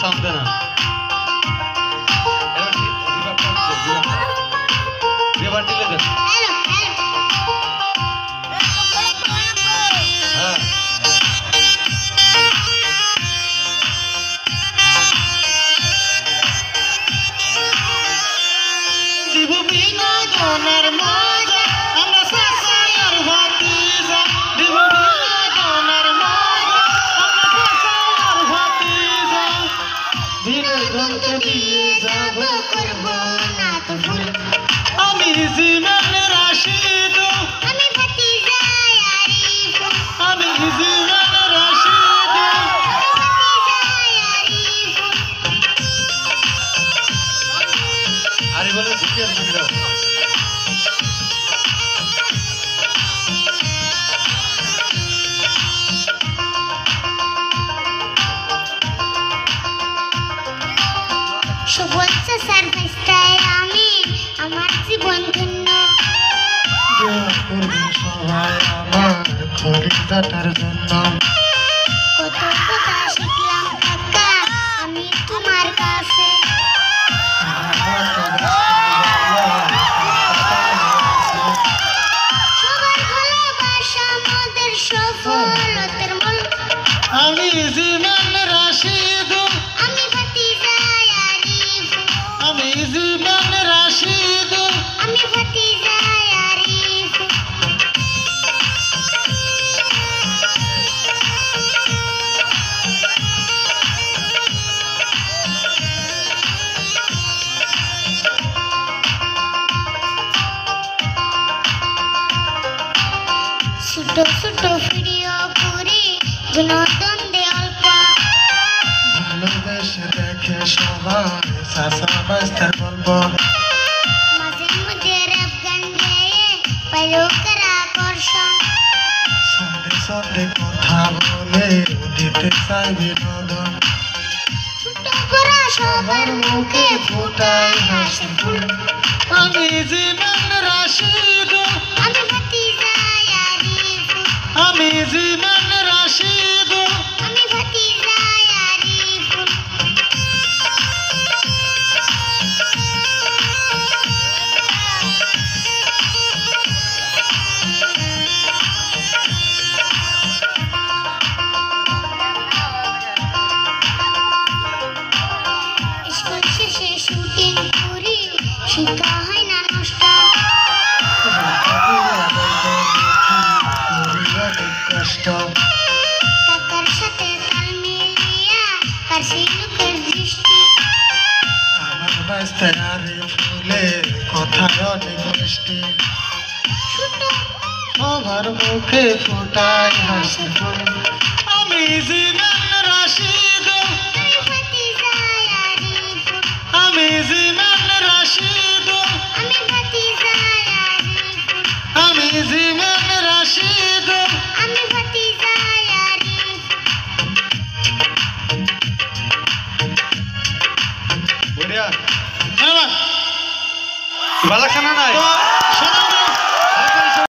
sound দেনা river দিলে দেন দিব বিনোদনের মজা আমরা সাসায়ার ভাতিজা দিব বিনোদনের মজা আমরা সাসায়ার ভাতিজা বিনোদনকে দিয়ে যাব করব না তো ভুল আমি জিমান রাশিদ আমি ভাতিজা আরিফ আমি জিমান রাশিদ আরে বলে জিকির জিকির শুভেচ্ছা সার্ভিসটাই আমি আমার জীবন ধন্য সবাই আমার খরিদাটার জন্য কত কথা শিখলাম কাকা আমি তোমার কাছে সবার ভালোবাসা আমাদের সফলতার মূল আমি জিমান রাশিদ আমি ভাতিজা আরিফ আমি জিমান রাশিদ আমি ভাতিজা আরিফ ছোট ছোট ভিডিও করে বিনোদন দে অল্প ভালোবেসে দেখে সবাই সাসা বাস্তার গল্প মাঝে মধ্যে র‍্যাপ গান গেয়ে পাইলো করা আকর্ষণ সন্ধে সন্ধে কথা বলে দিতে চাই বিনোদন ছোট বড় সবার মুখে ফুটাই হাসি ফুল আমি জিমান রাশিদ আমি ভাতিজা আরিফ আমি জিমান রাশিদ আমি ভাতিজা আরিফ স্কুল শেষে শুটিং করি শিক্ষা হয় না নষ্ট কষ্ট কাকার সাথে তাল মিলিয়া কাশি লোকের দৃষ্টি আমার বাস্তায় আরে ফুলে কথায় অনেক মিষ্টি ছোট সবার মুখে ফোটায় হাসি ফুল আমি জিমান রাশিদ আমি ভাতিজা আরিফ আমি জিমান রাশিদ আমি ভাতিজা আরিফ আমি জিমান রাশিদ আমি ভাতিজা আরিফ বড়িয়া বালা খানা নাই